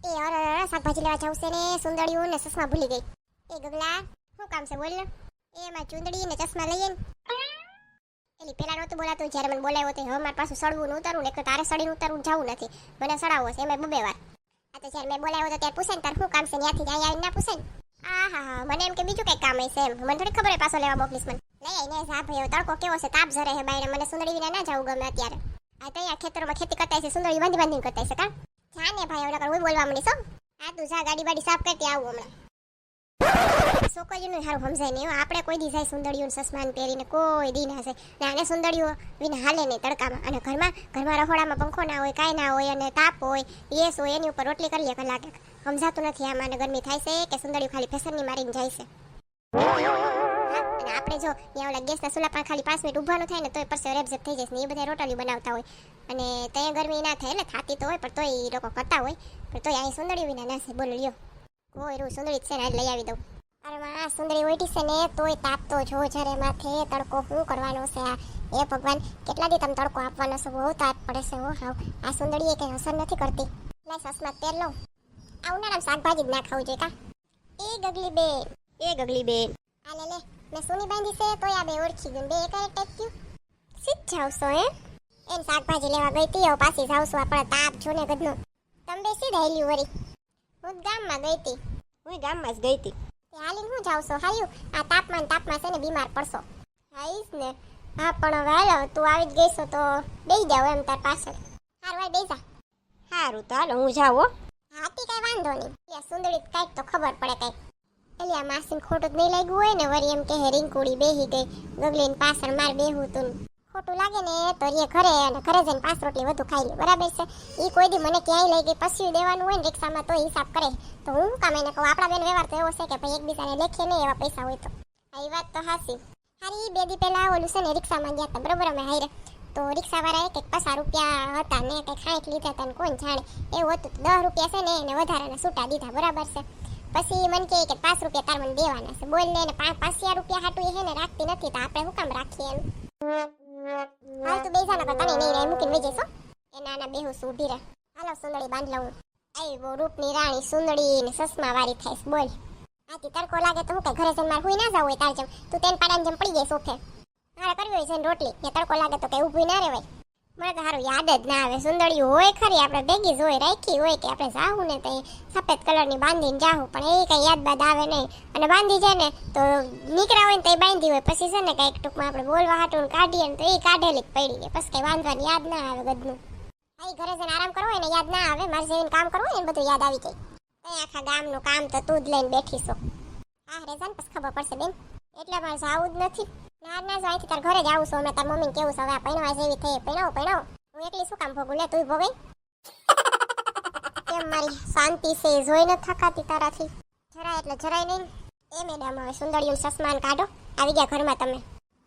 એ અરે શાકભાજી લેવા જાવ છે ને સુંદડીયું ને ચશ્મા ભૂલી ગઈ. એ ગગલા શું કામ છે બોલ ને. એમાં ચુંદડી ને ચશ્મા લઈએ ને. એલી પેલા નહોતું બોલાતું જ્યારે મને બોલાવ્યો તો હવે મારે પાછું સડવું ને ઉતરવું ને. એક તો તારે સડીને ઉતરવું જવું નથી, મને સડાવવો છે એમાં બબે વાર. આ તો જ્યારે મેં બોલાવ્યો તો ત્યારે પૂછે ને તાર શું કામ છે ત્યાંથી અહીંયા આવીને ના પૂછે ને. હા મને એમ કે બીજું કંઈક કામ હશે એમ. મને થોડી ખબર હોય પાછો લેવા મોકલીશ મને. લઈ આવીને જા ભાઈ તડકો કેવો છે તાપ ઝરે હે બાઈને. મને સુંદડી વિના ના જવું ગમે અત્યારે. આ તો અહીંયા ખેતરોમાં ખેતી કરતા છે સુંદડી બાંધીને કરતા છે કા. જા ને ભાઈ ઓલા હું બોલવા માંડીશ હો. આ તું જા ગાડી બાડી સાફ કરતી આવું હમણાં. છોકરીઓનું સારું સમજાય નહીં. આપણે કોઈ દી જાય સુંદડીયું સસમાન પહેરીને કોઈ દી ના જાય ને. આને સુંદડીઓ વિના હાલે નહીં તડકામાં. અને ઘરમાં રહોડામાં પંખો ના હોય કાંઈ ના હોય અને તાપ હોય એસ હોય એની ઉપર રોટલી કરી લે કલાકે. સમજાતું નથી આમાં ને ગરમી થાય છે કે સુંદડીયું ખાલી ફેશનની મારીને જાય છે. અને આપણે જો ત્યાં ઓલા ગેસના ચૂલા પર ખાલી 5 મિનિટ ઊભાનું થાય ને તોય પરસે રેબઝેબ થઈ જાય ને. એ બધા રોટલી બનાવતા હોય અને ત્યાં ગરમી ના થાય એટલે થાતી તો હોય પણ તોય એ લોકો કરતા હોય. પણ તોય અહીં સુંદડીયું વિના ના છે. બોલો લ્યો કોઈ રૂ સુંદડી છે ને લઈ આવી દઉં. અરે વાહ સુંદરી ઓઈટી છે ને તોય તાપ તો જો જ્યારે માથે તડકો શું કરવાનો છે આ. એ ભગવાન કેટલા દી તમે તડકો આપવાનો છે. બહુ તાપ પડે છે હો હાવ. આ સુંદડી કઈ અસર નથી કરતી. લાઈ સસમાં તેલ લો. આ ઉનાળામાં શાકભાજી જ ના ખાવું જોઈએ કા. એ ગગલી બેન આ લે મેં સોની બાંધી છે તોય આ બે ઓળખી ગયું. બે એક ટેક ક્યુ સીધ જાવ છો એમ શાકભાજી લેવા ગઈ તી હવે પાછી જાવ છું. આપણે તાપ જો ને ગદનો. તમે બે સીધા હેલ્યું વરી. હું ગામમાં ગઈ તી. હું ગામમાં જ ગઈ તી. હાલીને હું જાવ છો હાલ્યું. આ તાપમાં છે ને બીમાર પડશો. આવીશ ને. હા પણ હવે હાલો તું આવી જ ગઈ છો તો બેસી જાવ એમ તાર પાછળ. હારું ભાઈ બેસા. સારું તો હાલો હું જાઉં હો. હાથી કઈ વાંધો નહીં. ત્યાં સુંદરી કાંઈક તો ખબર પડે કાંઈક. એટલે આ માસીને ખોટું જ નહીં લાગ્યું હોય ને વરી એમ કે રીંકુડી બેહી ગઈ ગગલીને પાછળ માર બેહું તું. ખોટું લાગે ને તો રે ઘરે અને ઘરે જઈને 5 રોટલી વધુ ખાઈ લે બરાબર છે. એ કોઈ દી મને ક્યાંય લઈ ગઈ પછી દેવાનું હોય ને રિક્ષામાં તો હિસાબ કરે તો હું કામ એને કહું. આપણા બેન વ્યવહાર તો એવો છે કે ભાઈ એકબીજાને લેખે નહીં એવા પૈસા હોય તો. આ એ વાત તો હાસી. હારી 2 દી પહેલા ઓલું છે ને રિક્ષામાં ગયા હતા બરોબર અમે હારે. તો રિક્ષાવાળાએ કંઈક 50 રૂપિયા હતા ને કંઈક 60 લીધા હતા ને કોણ જાણે એવું હતું. 10 રૂપિયા છે ને એને વધારાના છૂટા દીધા બરાબર છે. પછી મને કહે કે 5 રૂપિયા તાર મને દેવાના છે. બોલ ને 5 રૂપિયા હાટું એ ને રાખતી નથી તો આપણે શું કામ રાખીએ એમ. હાલ તું બેસા નકર તને નહીં રહે મૂકીને વઈ જઈશ. એ નાના બેહુ છું ઊભી રહે. હાલો સુંદડી બાંધ લઉં. આવી બહુ રૂપની રાણી સુંદડી ને સસમા વાળી થાઈશ બોલ. આથી તડકો લાગે તો હું કઈ ઘરે જઈને મારે હુઈ ના જાવ હોય તાર જેમ. તું તેન પાડાને જેમ પડી જાય સોફે. મારે કરવી હોય છે રોટલી ને તડકો લાગે તો કઈ ઊભી ના રહેવાય. મને તો સારું યાદ જ ના આવે. સુંદડી હોય ખરી આપણે ભેગી જ હોય રાખી હોય કે આપણે જાહું ને તો સફેદ કલરની બાંધીને જાહું પણ એ કઈ યાદ બાદ આવે નહીં. અને બાંધી જાય ને તો નીકળ્યા હોય ને તો એ બાંધી હોય પછી છે ને કંઈક ટૂંકમાં આપણે બોલવા હાટું કાઢીએ ને તો એ કાઢેલી જ પડી જાય. પછી કઈ વાંધવાની યાદ ના આવે ગદનું. આ ઘરે જઈને આરામ કરવો હોય ને યાદ ના આવે. મારે જઈને કામ કરવું હોય ને બધું યાદ આવી જાય. કઈ આખા ગામનું કામ તો તું જ લઈને બેઠી છો. હા રે જાન પછી ખબર પડશે બેન. એટલે મારે જાવું જ નથી. ના જો અહીંથી તાર ઘરે જ આવું છું. અમે તાર મમ્મીને કેવું છે હવે આ પૈણવા જેવી થઈ પૈણાવો. હું એકલી શું કામ ભોગું લે તું ભોગઈ. કેમ મારી શાંતિ છે જોઈ ન થકાતી તારાથી જરાય એટલે જરાય નહીં. એ મેડમ હવે સુંદડીયું સસમાન કાઢો. આવી ગયા ઘરમાં તમે.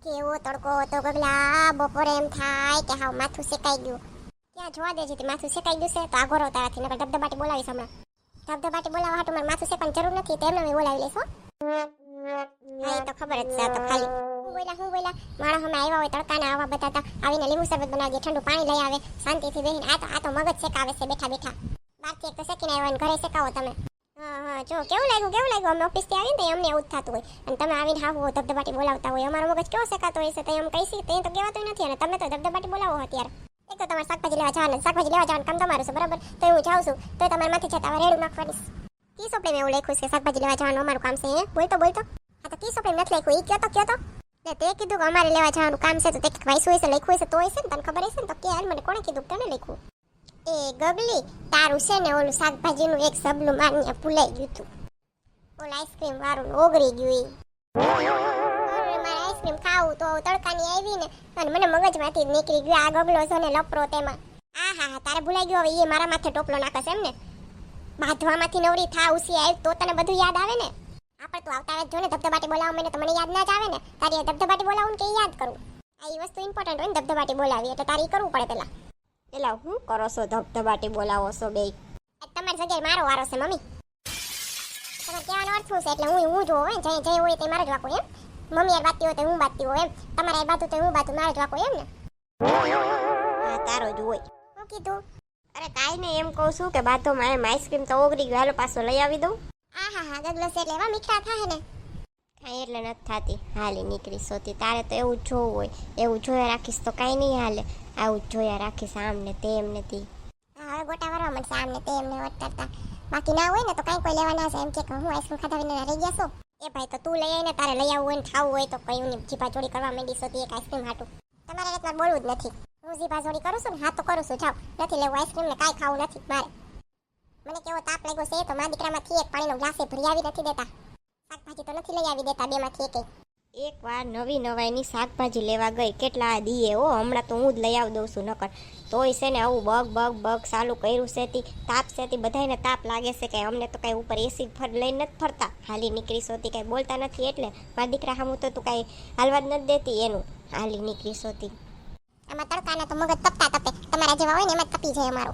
કેવો તડકો તો ગગલા બપોરે એમ થાય કે હાવ માથું શેકાઈ ગયું. ક્યાં જોવા દેજે તે માથું શેકાઈ ગયું છે તો આ ઘોરો તારાથી નકર ધબધબાટી બોલાવીશ હમણાં. ધબધબાટી બોલાવવા હાટું મારે માથું શેકવાની જરૂર નથી તેમને મેં બોલાવી લઈશ હો. હા એ તો ખબર જ છે. આ તો ખાલી હું બોલ્યા માણસ અમે આવ્યા હોય તડકાના આવા બધા હતા આવીને લીંબુ શરબત બનાવી દે ઠંડુ પાણી લઈ આવે શાંતિથી બેહીને. આ તો મગજ શેકાવે છે બેઠા બહારથી એક તો શેકીને આવ્યા ઘરે શેકાવો તમે. હા જો કેવું લાગ્યું અમે ઓફિસથી આવીને તો અમને એવું જ થતું હોય અને તમે આવીને હા ધબધબાટી બોલાવતા હોય. અમારો મગજ કેવો શેકાતો હોય છે તો એમ કહીશી તે તો કહેવાતું નથી અને તમે તો ધબધબાટી બોલાવો અત્યારે. એક તો તમારે શાકભાજી લેવા જવાનું કામ તમારું છે બરાબર. તો હું જાઉં છું તો તમારે માથે જતા રેડું નાખવાની. કી સોપડે મેં એવું લખ્યું છે કે શાકભાજી લેવા જવાનું અમારું કામ છે. બોલતો આ તો કી સોપડે નથી લખ્યું. એ કયો તો ને તે કીધું કે અમારે લેવા જવાનું કામ છે તો તે વાઈસ હોય છે લખ્યું છે તો હોય છે ને તને ખબર હશે ને તો કે હાલ મને કોણે કીધું તને લખ્યું. એ ગગલી તારું છે ને ઓલું શાકભાજીનું એક સબલું માન્ય ભૂલાઈ ગયું હતું. ઓલું આઈસ્ક્રીમ વાળું ઓગળી ગયું. મારે આઈસ્ક્રીમ ખાવું તો તડકાની આવી ને અને મને મગજમાંથી નીકળી ગયું આ ગગલો છે ને લપરો તેમાં. હા તારે ભૂલાઈ ગયું હવે એ મારા માથે ટોપલો નાખશે એમ ને. બાંધવામાંથી નવરી થા ઉસી આવી તો તને બધું યાદ આવે ને. આપણે તો આવતા જો ને ધબધબાટી બોલાવો મને તો મને યાદ ના જ આવે ને. તારી ધબધબાટી બોલાવું કે યાદ કરું. આ એ વસ્તુ ઇમ્પોર્ટન્ટ હોય ને ધબધબાટી બોલાવી એટલે તારી કરવું પડે પેલા. એલા હું કરો છો ધબધબાટી બોલાવો છો બે. તમારી જગ્યાએ મારો વારો છે મમ્મી. તમારે કહેવાનો અર્થ શું છે એટલે હું જો હોય જય હોય તે મારો જ વાકો એમ. મમ્મી યાર બાતી હોય તો હું બાતી હોય એમ. તમારે બાતું તો હું બાતું મારો જ વાકો એમ ને. હા તારો જ હોય. હું કીધું અરે કાંઈ નહીં, એમ કહું છું કે બાથોમાં એમ આઈસ્ક્રીમ તો ઓગળી ગયો, હાલો પાછો લઈ આવી દઉં. હા ગગલો છે એટલે એવા મીઠા થાય ને. કાંઈ એટલે નથી થતી, હાલી નીકળી સોતી. તારે તો એવું જ જોવું હોય, એવું જોયા રાખીશ તો કાંઈ નહીં હાલે. આવું જ જોયા રાખીશ, આમ ને તેમ ને તી. હા હવે ગોટા વરવા મળશે આમને તેમને વટતા. બાકી ના હોય ને તો કાંઈ કોઈ લેવા ના છે એમ કે હું આઈસ્ક્રીમ ખાધા વિના રહી ગયા છો. એ ભાઈ તો તું લઈ આવીને તારે લઈ આવવું હોય ને ખાવું હોય તો કયું નહીં, જીભા ચોરી કરવા માંડી સોતી એક આઈસ્ક્રીમ હાટું. તમારે રાતમાં બોલવું જ નથી. હું જીભા ચોરી કરું છું ને હા તો કરું છું, જાઓ નથી લેવું આઈસ્ક્રીમ ને કાંઈ ખાવું નથી મારે. મને કેવો તાપ લાગ્યો છે તો મા દીકરામાંથી એક પાણીનો ગ્લાસે ભરી આવી નથી દેતા. શાકભાજી તો નથી લઈ આવી દેતા બેમાંથી એક. એક વાર નવી નવાઈની શાકભાજી લેવા ગઈ, કેટલા દીએ હો, હમણાં તો હું જ લઈ આવ દઉં છું નકર. તોય છે ને આવું બગ ચાલુ કર્યું છે તી, તાપ છે તી, બધાને તાપ લાગે છે કે અમને તો કાંઈ ઉપર એસી લઈને નથી ફરતા. હાલી નીકળી સોતી, કાંઈ બોલતા નથી એટલે મારા દીકરા સામું તો તું કાંઈ હાલવા જ નથી દેતી એનું. હાલી નીકળી સોતી. આમાં તડકાના તો મગજ તપતા તપે, તમારા જેવા હોય ને એમાં જ તપી જાય અમારો.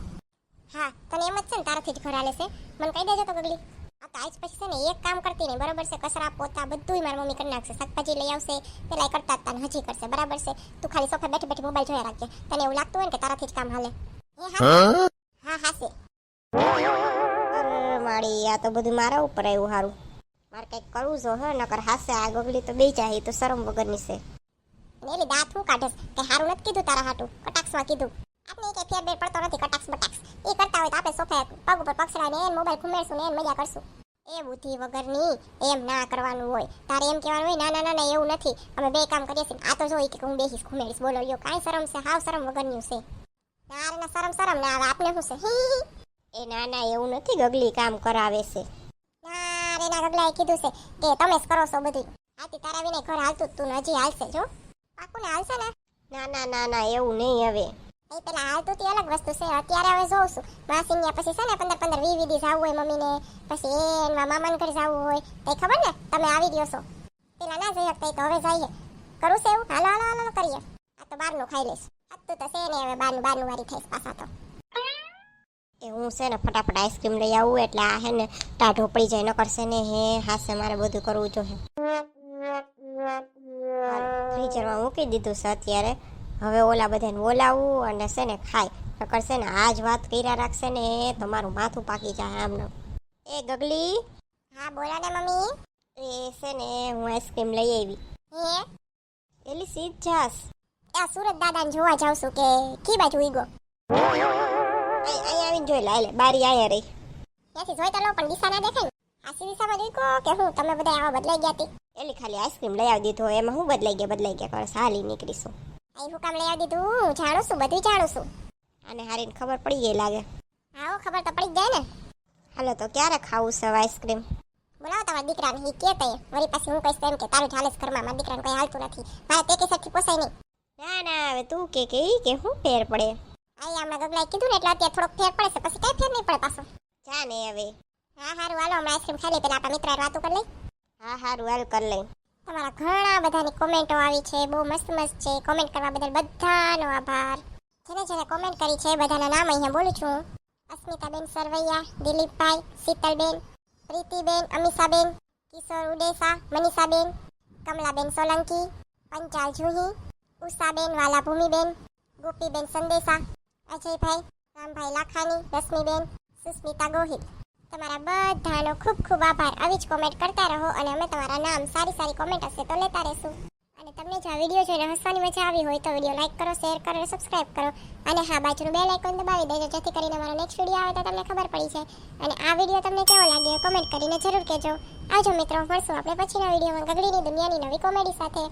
હા તને એમ જ છે ને તારાથી જ ઘર હાલે છે, મને કહી દેજો તો ગગલી. આ તો આજ પછી છે ને એક કામ કરતી નહીં, બરાબર છે? કચરા પોતા બધુંય મારી મમ્મી કરી નાખશે, શાકભાજી લઈ આવશે, પેલા કરતા હતા હજી કરશે, બરાબર છે? તું ખાલી સોફા બેઠી બેઠી મોબાઈલ જોયા રાખજે. તને એવું લાગતું હોય ને કે તારાથી જ કામ હાલે. હા હાસે. અરે માળી, આ તો બધું મારા ઉપર આવ્યું. સારું મારે કંઈક કરવું જો હે, નકર હાસે આ ગગલી તો બે જાય તો શરમ વગરની છે. એલી દાંત હું કાઢેસ કે હારું નથી કીધું તારા હાટું, કટાક્ષમાં કીધું. આપણે કઈ ફેર બેર પડતો નથી, કટાક્ષ બટાક્ષ એ કરતા હોય તો આપણે સોફા પગ ઉપર પક્ષડાને એને મોબાઈલ ઘુમેડશું ને એને મજા કરશું. એ બુદ્ધિ વગરની એમ ના કરવાનું હોય. તારે એમ કહેવાનું હોય ના ના ના એવું નથી, અમે બે કામ કરીએ છીએ. આ તો જોઈ કે હું બેસીશ ઘુમેડીશ, બોલો યો કાંઈ શરમ છે? હાવ શરમ વગરનું છે. તારે ના શરમ ના આવે, આપણે શું છે? એ ના ના એવું નથી, ગગલી કામ કરાવે છે. ના રે ના ગગલાએ કીધું છે કે તમે જ કરો છો બધું. આથી તારા વિને ઘર હાલતું તું હજી હાલશે જો, પાકું ને હાલશે ને? ના ના ના ના એવું નહીં હવે. એ પેલા હાલતું તે અલગ વસ્તુ છે, અત્યારે હવે જોઉં છું માસીને પછી છે ને 15-15 દી જવું હોય મમ્મીને, પછી એના મામાને ઘર જવું હોય તો ખબર ને તમે આવી રહ્યો છો. પેલા ના જઈ શકતા તો હવે જઈએ. કરું છે એવું? હાલો હાલો હાલો કરીએ. આ તો બહારનું ખાઈ લઈશ. આતું તો છે ને હવે બહારનું વારી થઈશ પાછા તો. એ હું છે ને ફટાફટ આઈસ્ક્રીમ લઈ આવું એટલે આ હે ને ટાઢો પડી જાય, ન કરશે ને હે હાસે મારે બધું કરવું જોઈએ. ફ્રીઝરમાં મૂકી દીધું છે અત્યારે. હવે ઓલા બધાને બોલાવું અને છે ને ખાય, નકર છે ને આજ વાત કર્યા રાખશે ને તમારું માથું પાકી જાય આમને. એ ગગલી. હા બોલો ને મમ્મી. એ છે ને હું આઈસ્ક્રીમ લઈ આવી. હે એલી સીધ જાસ. આ સુરત દાદાને જોવા જાઉં છું કે કી બાજુ ઈગો. અહીં આવીને જોઈ લે, બારી આયા રહી. ત્યાંથી જોઈ તો લો પણ દિશા ના દેખાય. આ દિશામાં ઈગો કે હું તમે બધા આવા બદલાઈ ગયા હતી. એલી ખાલી આઈસ્ક્રીમ લઈ આવી દીધો, એમાં હું બદલાઈ ગયા કરે, હાલી નીકળીશું. અહીં હું કામ લઈ આવી દીધું? હું જાણું છું, બધું જાણું છું. આને હારીને ખબર પડી ગઈ લાગે. હા ખબર તો પડી જ જાય ને. હાલો તો ક્યારે ખાવું છે આઈસ્ક્રીમ? બોલાવો તમારા દીકરાને, એ કે તઈ વળી પાછી હું કહીશ એમ કે તારું ચાલે છે ઘરમાં, મારા દીકરાને કઈ હાલતું નથી. મારે તે કેસરથી પોસાય નહીં. ના ના હવે તું કે ઈ કે હું ફેર પડે. અહીં હમણાં ગગલાએ કીધું ને એટલે અત્યારે થોડોક ફેર પડે છે, પછી કઈ ફેર નહીં પડે પાછો. જા ને હવે. હા હારું હાલો હમણાં આઈસ્ક્રીમ ખાઈ લઈ, પેલા આપણા મિત્ર વાતો કરી લઈ. હા હારું હાલ કર લઈ. તમારા ઘણા બધાની કોમેન્ટો આવી છે, બહુ મસ્ત મસ્ત છે. કોમેન્ટ કરવા બદલ બધાનો આભાર. જેને જેને કોમેન્ટ કરી છે બધાના નામ અહીંયા બોલું છું. અસ્મિતાબેન સરવૈયા, દિલીપભાઈ, શીતલબેન, પ્રીતિબેન, અમીષાબેન, કિશોર ઉડેસા, મનીષાબેન, કમલાબેન સોલંકી, પંચાલ જુહી, ઉષાબેન, વાલા ભૂમિબેન, ગોપીબેન સંદેશા, અજયભાઈ, રામભાઈ લાખાની, રશ્મિબેન, સુસ્મિતા ગોહિલ. તમારા બધાનો ખૂબ ખૂબ આભાર. આવી જ કોમેન્ટ કરતા રહો અને અમે તમારા નામ સારી કોમેન્ટ હશે તો લેતા રહેશું. અને તમને જો આ વિડીયો જોઈને હસવાની મજા આવી હોય તો વિડીયો લાઈક કરો, શેર કરો અને સબસ્ક્રાઇબ કરો. અને હા બાજુનું બેલ આઇકોન દબાવી દેજો જેથી કરીને મારો નેક્સ્ટ વિડીયો આવે તો તમને ખબર પડી જાય. અને આ વિડીયો તમને કેવો લાગ્યો કોમેન્ટ કરીને જરૂર કહેજો. આવજો મિત્રો, મળશું આપણે પછીના વિડીયોમાં ગગડીની દુનિયાની નવી કોમેડી સાથે.